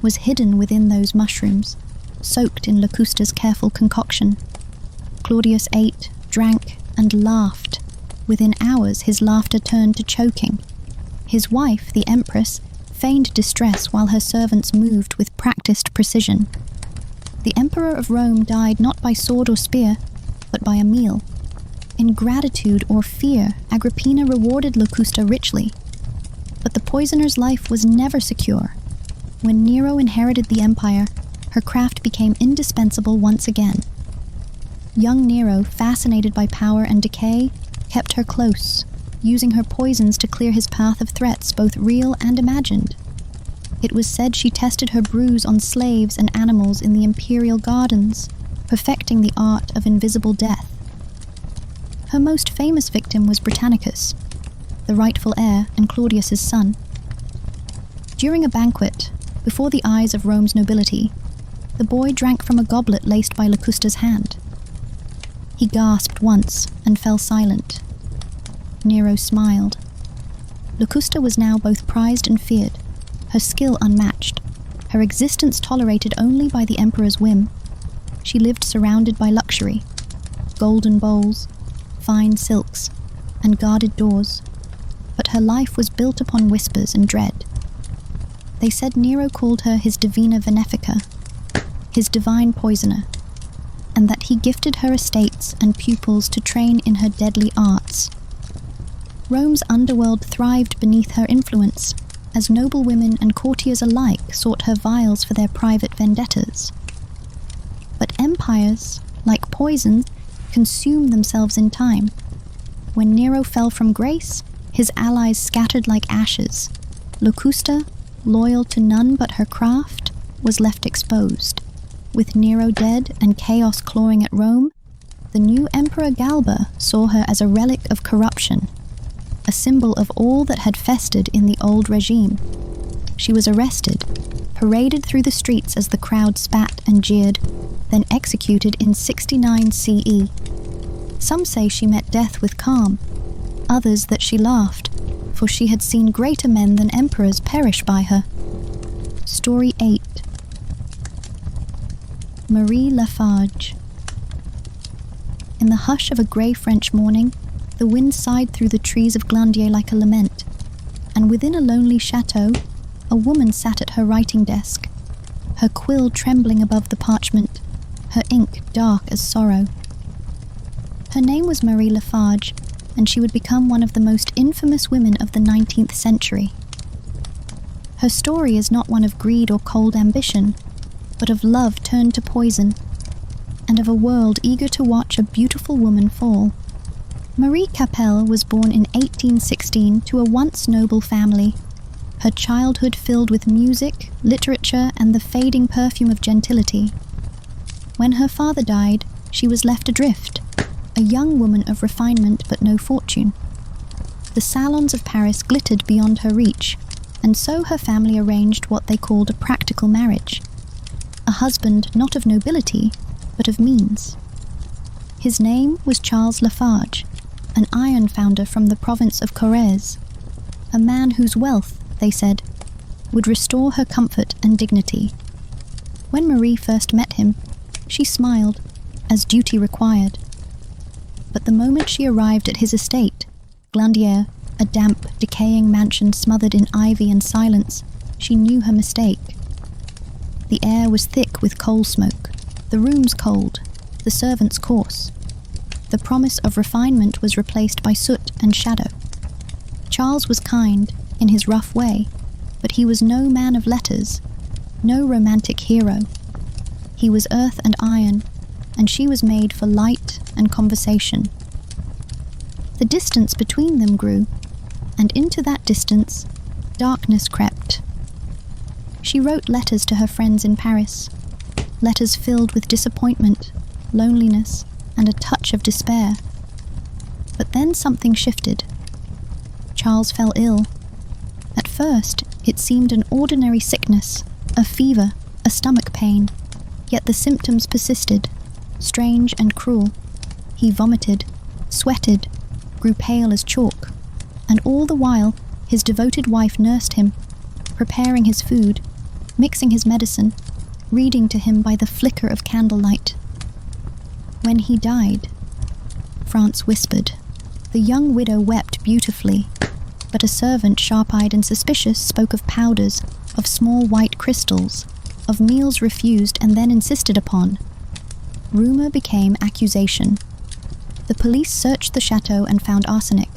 was hidden within those mushrooms, soaked in Locusta's careful concoction. Claudius ate, drank, and laughed. Within hours, his laughter turned to choking. His wife, the Empress, feigned distress while her servants moved with practiced precision. The Emperor of Rome died not by sword or spear, but by a meal. In gratitude or fear, Agrippina rewarded Locusta richly. But the poisoner's life was never secure. When Nero inherited the empire, her craft became indispensable once again. Young Nero, fascinated by power and decay, kept her close, using her poisons to clear his path of threats, both real and imagined. It was said she tested her brews on slaves and animals in the imperial gardens, perfecting the art of invisible death. Her most famous victim was Britannicus, the rightful heir and Claudius's son. During a banquet, before the eyes of Rome's nobility, the boy drank from a goblet laced by Locusta's hand. He gasped once and fell silent. Nero smiled. Locusta was now both prized and feared, her skill unmatched, her existence tolerated only by the emperor's whim. She lived surrounded by luxury, golden bowls, fine silks, and guarded doors, but her life was built upon whispers and dread. They said Nero called her his Divina Venefica, his divine poisoner, and that he gifted her estates and pupils to train in her deadly arts. Rome's underworld thrived beneath her influence, as noble women and courtiers alike sought her vials for their private vendettas. But empires, like poison, consume themselves in time. When Nero fell from grace, his allies scattered like ashes. Locusta, loyal to none but her craft, was left exposed. With Nero dead and chaos clawing at Rome, the new Emperor Galba saw her as a relic of corruption, a symbol of all that had festered in the old regime. She was arrested, paraded through the streets as the crowd spat and jeered, then executed in 69 CE. Some say she met death with calm, others that she laughed, for she had seen greater men than emperors perish by her. Story 8. Marie Lafarge. In the hush of a grey French morning, the wind sighed through the trees of Glandier like a lament, and within a lonely chateau, a woman sat at her writing desk, her quill trembling above the parchment, her ink dark as sorrow. Her name was Marie Lafarge, and she would become one of the most infamous women of the 19th century. Her story is not one of greed or cold ambition, but of love turned to poison, and of a world eager to watch a beautiful woman fall. Marie Capelle was born in 1816 to a once noble family, her childhood filled with music, literature, and the fading perfume of gentility. When her father died, she was left adrift, a young woman of refinement but no fortune. The salons of Paris glittered beyond her reach, and so her family arranged what they called a practical marriage, a husband not of nobility, but of means. His name was Charles Lafarge, an iron founder from the province of Corrèze, a man whose wealth, they said, would restore her comfort and dignity. When Marie first met him, she smiled, as duty required. But the moment she arrived at his estate, Glandier, a damp, decaying mansion smothered in ivy and silence, she knew her mistake. The air was thick with coal smoke, the rooms cold, the servants coarse. The promise of refinement was replaced by soot and shadow. Charles was kind, in his rough way, but he was no man of letters, no romantic hero. He was earth and iron, and she was made for light and conversation. The distance between them grew, and into that distance, darkness crept. She wrote letters to her friends in Paris, letters filled with disappointment, loneliness, and a touch of despair. But then something shifted. Charles fell ill. At first, it seemed an ordinary sickness, a fever, a stomach pain, yet the symptoms persisted, strange and cruel. He vomited, sweated, grew pale as chalk, and all the while his devoted wife nursed him, preparing his food, mixing his medicine, reading to him by the flicker of candlelight. When he died, France whispered. The young widow wept beautifully, but a servant, sharp-eyed and suspicious, spoke of powders, of small white crystals, of meals refused and then insisted upon. Rumor became accusation. The police searched the chateau and found arsenic,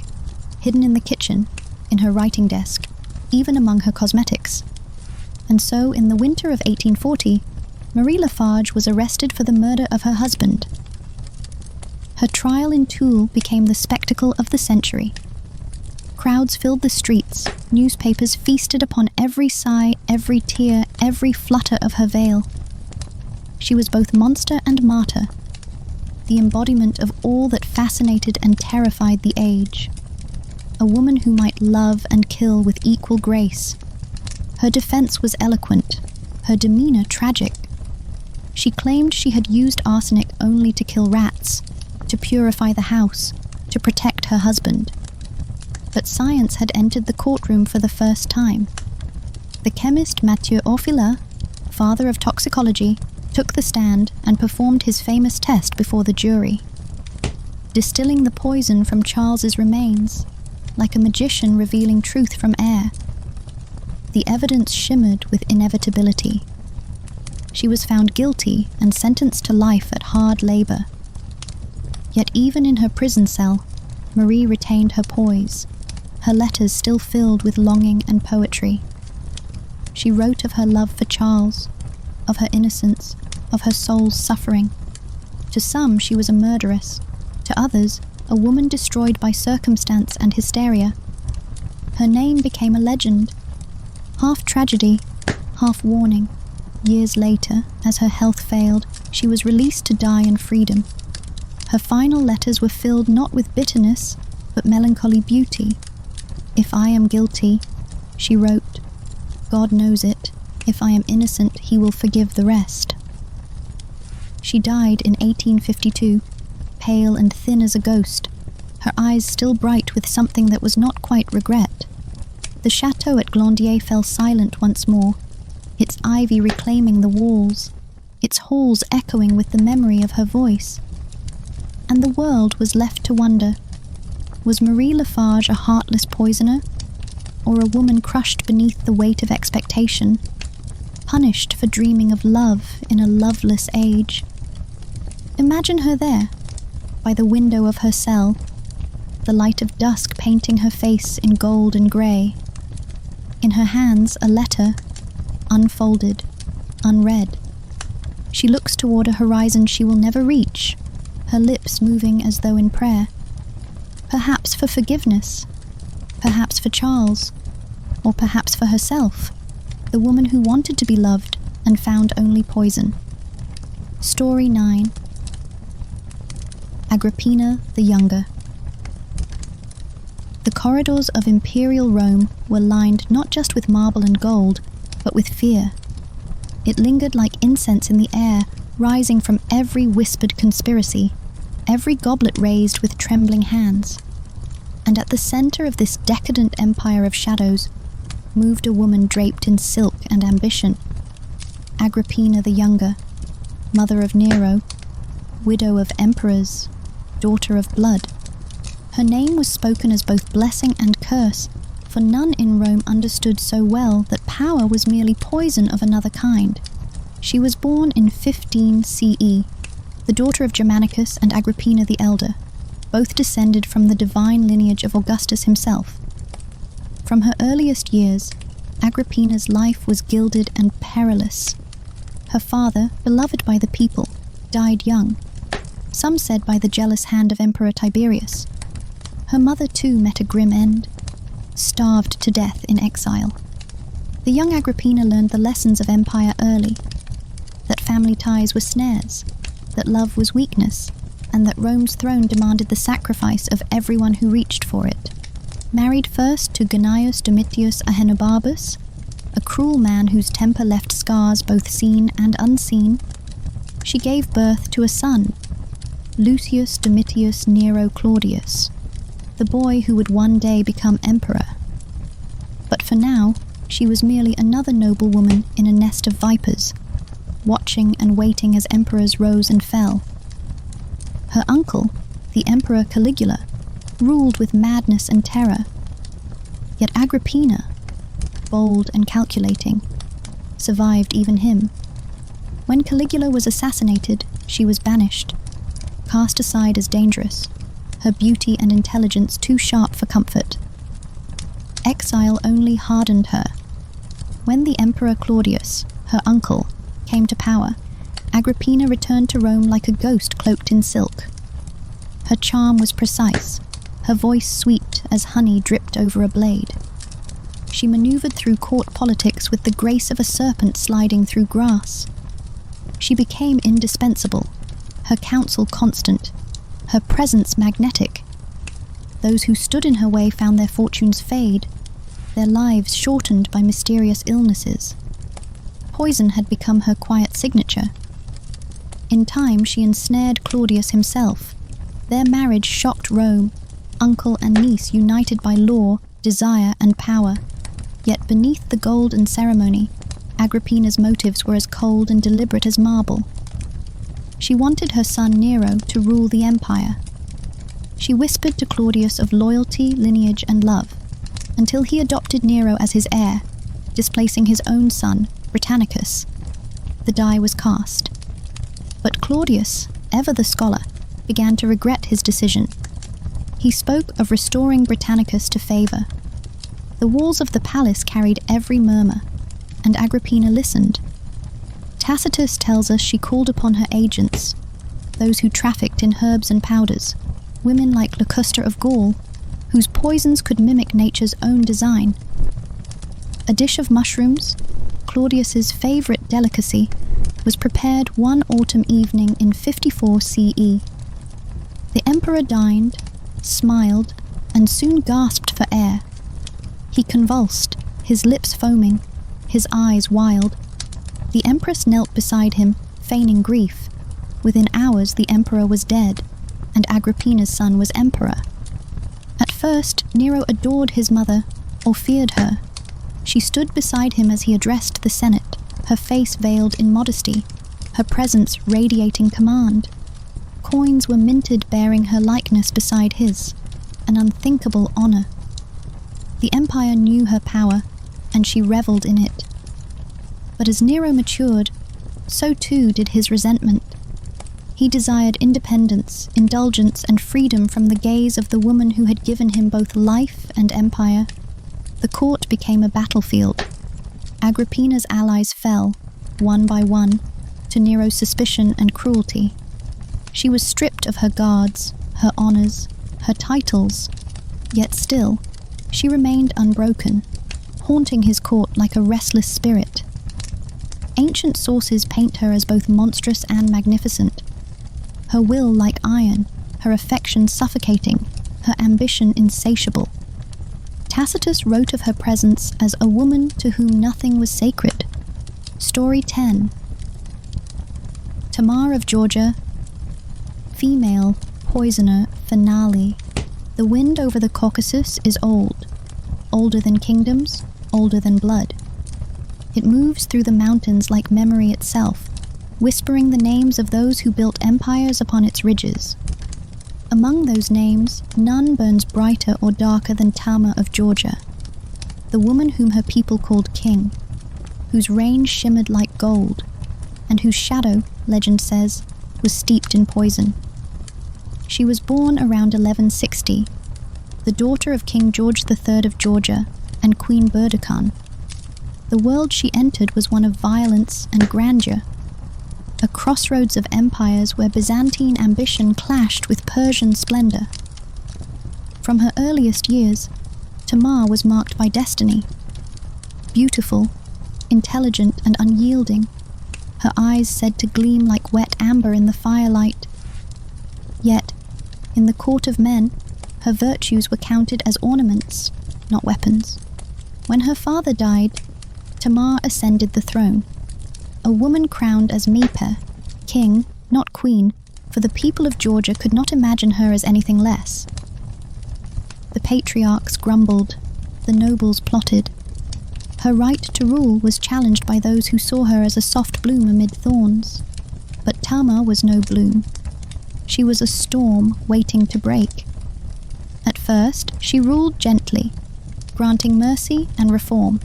hidden in the kitchen, in her writing desk, even among her cosmetics. And so, in the winter of 1840, Marie Lafarge was arrested for the murder of her husband. Her trial in Toul became the spectacle of the century. Crowds filled the streets, newspapers feasted upon every sigh, every tear, every flutter of her veil. She was both monster and martyr, the embodiment of all that fascinated and terrified the age. A woman who might love and kill with equal grace. Her defense was eloquent, her demeanor tragic. She claimed she had used arsenic only to kill rats, to purify the house, to protect her husband. But science had entered the courtroom for the first time. The chemist Mathieu Orfila, father of toxicology, took the stand and performed his famous test before the jury. Distilling the poison from Charles's remains, like a magician revealing truth from air. The evidence shimmered with inevitability. She was found guilty and sentenced to life at hard labor. Yet even in her prison cell, Marie retained her poise, her letters still filled with longing and poetry. She wrote of her love for Charles, of her innocence, of her soul's suffering. To some, she was a murderess. To others, a woman destroyed by circumstance and hysteria. Her name became a legend, half tragedy, half warning. Years later, as her health failed, she was released to die in freedom. Her final letters were filled not with bitterness, but melancholy beauty. "If I am guilty," she wrote, "God knows it. If I am innocent, he will forgive the rest." She died in 1852, pale and thin as a ghost, her eyes still bright with something that was not quite regret. The chateau at Glandier fell silent once more, its ivy reclaiming the walls, its halls echoing with the memory of her voice. And the world was left to wonder, was Marie Lafarge a heartless poisoner, or a woman crushed beneath the weight of expectation, punished for dreaming of love in a loveless age? Imagine her there, by the window of her cell, the light of dusk painting her face in gold and grey. In her hands a letter, unfolded, unread. She looks toward a horizon she will never reach, her lips moving as though in prayer. Perhaps for forgiveness, perhaps for Charles, or perhaps for herself, the woman who wanted to be loved and found only poison. Story 9. Agrippina the Younger. The corridors of imperial Rome were lined not just with marble and gold, but with fear. It lingered like incense in the air, rising from every whispered conspiracy, every goblet raised with trembling hands. And at the center of this decadent empire of shadows moved a woman draped in silk and ambition. Agrippina the Younger, mother of Nero, widow of emperors, daughter of blood. Her name was spoken as both blessing and curse, for none in Rome understood so well that power was merely poison of another kind. She was born in 15 CE, the daughter of Germanicus and Agrippina the Elder, both descended from the divine lineage of Augustus himself. From her earliest years, Agrippina's life was gilded and perilous. Her father, beloved by the people, died young, some said by the jealous hand of Emperor Tiberius. Her mother too met a grim end, starved to death in exile. The young Agrippina learned the lessons of empire early, that family ties were snares, that love was weakness, and that Rome's throne demanded the sacrifice of everyone who reached for it. Married first to Gnaeus Domitius Ahenobarbus, a cruel man whose temper left scars both seen and unseen, she gave birth to a son, Lucius Domitius Nero Claudius, the boy who would one day become emperor. But for now, she was merely another noble woman in a nest of vipers, watching and waiting as emperors rose and fell. Her uncle, the Emperor Caligula, ruled with madness and terror. Yet Agrippina, bold and calculating, survived even him. When Caligula was assassinated, she was banished, cast aside as dangerous, her beauty and intelligence too sharp for comfort. Exile only hardened her. When the Emperor Claudius, her uncle, came to power, Agrippina returned to Rome like a ghost cloaked in silk. Her charm was precise, her voice sweet as honey dripped over a blade. She maneuvered through court politics with the grace of a serpent sliding through grass. She became indispensable, her counsel constant, her presence magnetic. Those who stood in her way found their fortunes fade, their lives shortened by mysterious illnesses. Poison had become her quiet signature. In time, she ensnared Claudius himself. Their marriage shocked Rome, uncle and niece united by law, desire, and power. Yet beneath the gold and ceremony, Agrippina's motives were as cold and deliberate as marble. She wanted her son Nero to rule the empire. She whispered to Claudius of loyalty, lineage, and love, until he adopted Nero as his heir, displacing his own son, Britannicus. The die was cast. But Claudius, ever the scholar, began to regret his decision. He spoke of restoring Britannicus to favor. The walls of the palace carried every murmur, and Agrippina listened. Tacitus tells us she called upon her agents, those who trafficked in herbs and powders, women like Locusta of Gaul, whose poisons could mimic nature's own design. A dish of mushrooms, Claudius's favorite delicacy, was prepared one autumn evening in 54 CE. The emperor dined, smiled, and soon gasped for air. He convulsed, his lips foaming, his eyes wild. The empress knelt beside him, feigning grief. Within hours the emperor was dead, and Agrippina's son was emperor. At first, Nero adored his mother, or feared her. She stood beside him as he addressed the Senate, her face veiled in modesty, her presence radiating command. Coins were minted bearing her likeness beside his, an unthinkable honor. The empire knew her power, and she reveled in it. But as Nero matured, so too did his resentment. He desired independence, indulgence, and freedom from the gaze of the woman who had given him both life and empire. The court became a battlefield. Agrippina's allies fell, one by one, to Nero's suspicion and cruelty. She was stripped of her guards, her honors, her titles, yet still, she remained unbroken, haunting his court like a restless spirit. Ancient sources paint her as both monstrous and magnificent. Her will like iron, her affection suffocating, her ambition insatiable. Tacitus wrote of her presence as a woman to whom nothing was sacred. Story 10. Tamar of Georgia, female, poisoner, finale. The wind over the Caucasus is old, older than kingdoms, older than blood. It moves through the mountains like memory itself, whispering the names of those who built empires upon its ridges. Among those names, none burns brighter or darker than Tamar of Georgia, the woman whom her people called king, whose reign shimmered like gold, and whose shadow, legend says, was steeped in poison. She was born around 1160, the daughter of King George III of Georgia and Queen Boudicca. The world she entered was one of violence and grandeur, a crossroads of empires where Byzantine ambition clashed with Persian splendor. From her earliest years, Tamar was marked by destiny. Beautiful, intelligent, and unyielding, her eyes said to gleam like wet amber in the firelight. Yet, in the court of men, her virtues were counted as ornaments, not weapons. When her father died, Tamar ascended the throne, a woman crowned as Meper, king, not queen, for the people of Georgia could not imagine her as anything less. The patriarchs grumbled, the nobles plotted. Her right to rule was challenged by those who saw her as a soft bloom amid thorns. But Tamar was no bloom. She was a storm waiting to break. At first, she ruled gently, granting mercy and reform.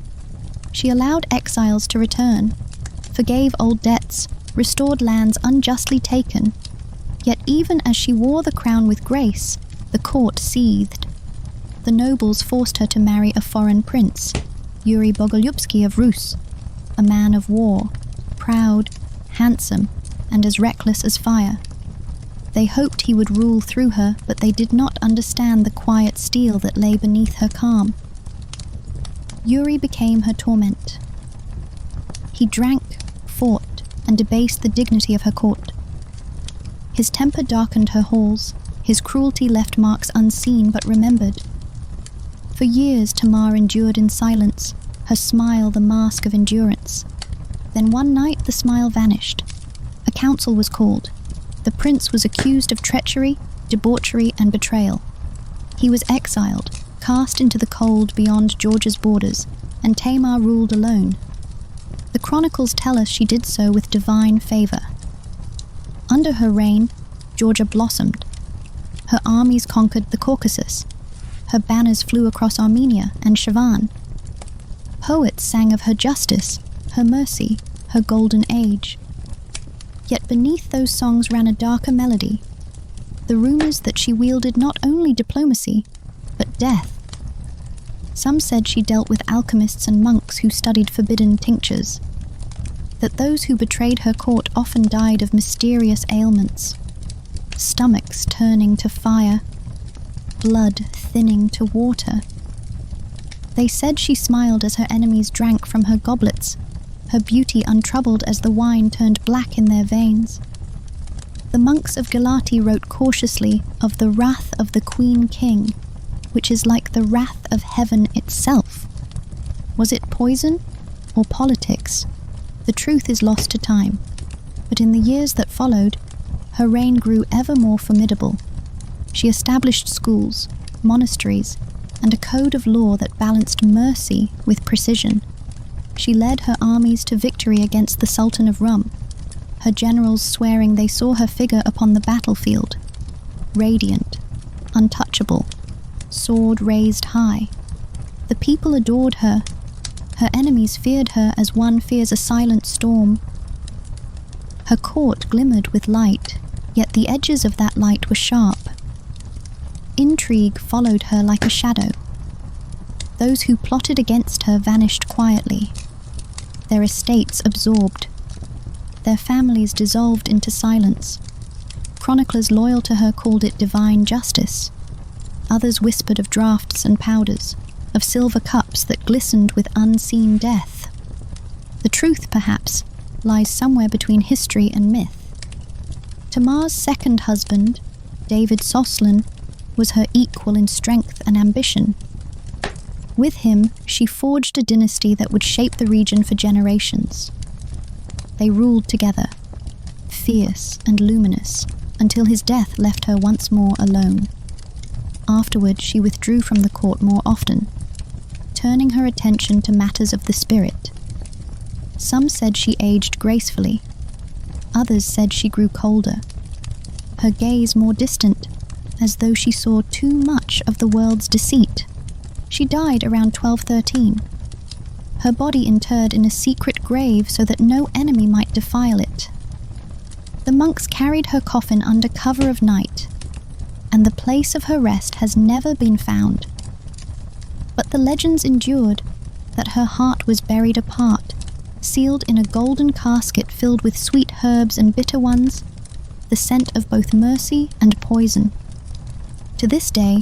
She allowed exiles to return, forgave old debts, restored lands unjustly taken. Yet even as she wore the crown with grace, the court seethed. The nobles forced her to marry a foreign prince, Yuri Bogolyubsky of Rus, a man of war, proud, handsome, and as reckless as fire. They hoped he would rule through her, but they did not understand the quiet steel that lay beneath her calm. Yuri became her torment. He drank, fought, and debased the dignity of her court. His temper darkened her halls, his cruelty left marks unseen but remembered. For years Tamar endured in silence, her smile the mask of endurance. Then one night the smile vanished. A council was called. The prince was accused of treachery, debauchery, and betrayal. He was exiled, cast into the cold beyond Georgia's borders, and Tamar ruled alone. The chronicles tell us she did so with divine favor. Under her reign, Georgia blossomed. Her armies conquered the Caucasus. Her banners flew across Armenia and Shavan. Poets sang of her justice, her mercy, her golden age. Yet beneath those songs ran a darker melody, the rumors that she wielded not only diplomacy, but death. Some said she dealt with alchemists and monks who studied forbidden tinctures, that those who betrayed her court often died of mysterious ailments, stomachs turning to fire, blood thinning to water. They said she smiled as her enemies drank from her goblets, her beauty untroubled as the wine turned black in their veins. The monks of Galati wrote cautiously of the wrath of the Queen King, which is like the wrath of heaven itself. Was it poison or politics? The truth is lost to time, but in the years that followed, her reign grew ever more formidable. She established schools, monasteries, and a code of law that balanced mercy with precision. She led her armies to victory against the Sultan of Rum, her generals swearing they saw her figure upon the battlefield, radiant, untouchable, sword raised high. The people adored her. Her enemies feared her as one fears a silent storm. Her court glimmered with light, yet the edges of that light were sharp. Intrigue followed her like a shadow. Those who plotted against her vanished quietly, their estates absorbed, their families dissolved into silence. Chroniclers loyal to her called it divine justice. Others whispered of drafts and powders, of silver cups that glistened with unseen death. The truth, perhaps, lies somewhere between history and myth. Tamar's second husband, David Soslan, was her equal in strength and ambition. With him, she forged a dynasty that would shape the region for generations. They ruled together, fierce and luminous, until his death left her once more alone. Afterward, she withdrew from the court more often, turning her attention to matters of the spirit. Some said she aged gracefully. Others said she grew colder, her gaze more distant, as though she saw too much of the world's deceit. She died around 1213. Her body interred in a secret grave so that no enemy might defile it. The monks carried her coffin under cover of night, and the place of her rest has never been found. But the legends endured that her heart was buried apart, sealed in a golden casket filled with sweet herbs and bitter ones, the scent of both mercy and poison. To this day,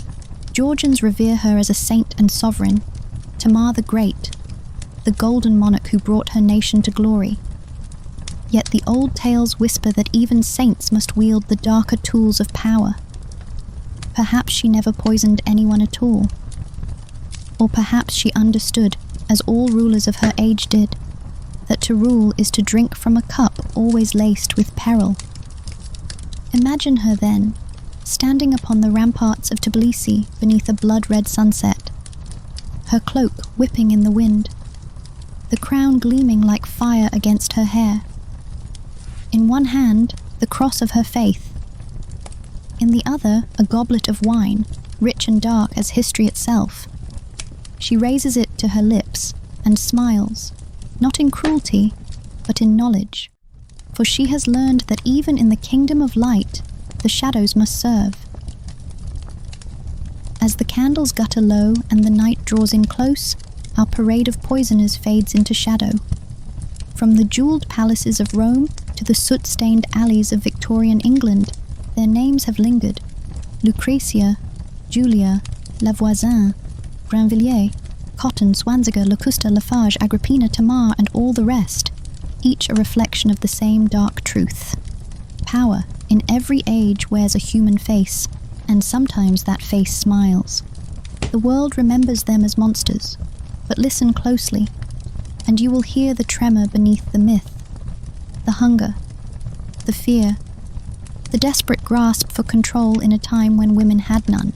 Georgians revere her as a saint and sovereign, Tamar the Great, the golden monarch who brought her nation to glory. Yet the old tales whisper that even saints must wield the darker tools of power. Perhaps she never poisoned anyone at all. Or perhaps she understood, as all rulers of her age did, that to rule is to drink from a cup always laced with peril. Imagine her then, standing upon the ramparts of Tbilisi beneath a blood-red sunset, her cloak whipping in the wind, the crown gleaming like fire against her hair. In one hand, the cross of her faith. In the other, a goblet of wine, rich and dark as history itself. She raises it to her lips and smiles, not in cruelty, but in knowledge. For she has learned that even in the kingdom of light, the shadows must serve. As the candles gutter low and the night draws in close, our parade of poisoners fades into shadow. From the jeweled palaces of Rome to the soot-stained alleys of Victorian England, their names have lingered. Lucrezia, Giulia, Voisin, Brinvilliers, Cotton, Zwanziger, Locusta, Lafarge, Agrippina, Tamar, and all the rest, each a reflection of the same dark truth. Power, in every age, wears a human face, and sometimes that face smiles. The world remembers them as monsters, but listen closely, and you will hear the tremor beneath the myth, the hunger, the fear, the desperate grasp for control in a time when women had none.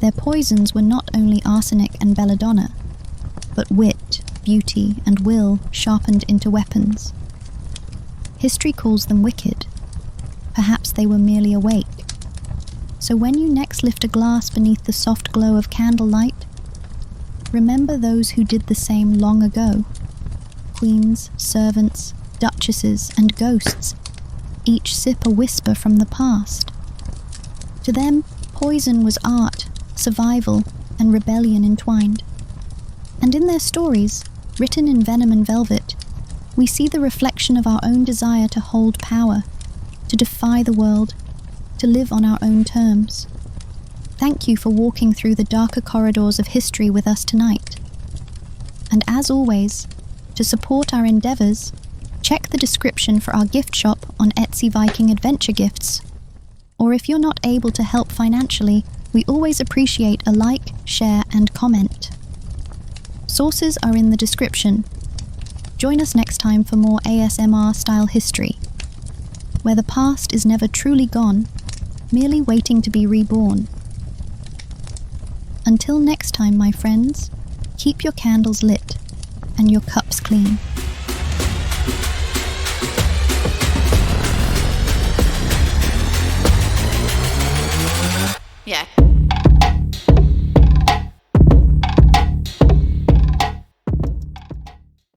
Their poisons were not only arsenic and belladonna, but wit, beauty, and will sharpened into weapons. History calls them wicked. Perhaps they were merely awake. So when you next lift a glass beneath the soft glow of candlelight, remember those who did the same long ago. Queens, servants, duchesses, and ghosts, each sip a whisper from the past. To them, poison was art, survival, and rebellion entwined. And in their stories, written in Venom and velvet, we see the reflection of our own desire to hold power, to defy the world, to live on our own terms. Thank you for walking through the darker corridors of history with us tonight. And as always, to support our endeavors, check the description for our gift shop on Etsy Viking Adventure Gifts. Or if you're not able to help financially, we always appreciate a like, share, and comment. Sources are in the description. Join us next time for more ASMR-style history, where the past is never truly gone, merely waiting to be reborn. Until next time, my friends, keep your candles lit and your cups clean. Yeah.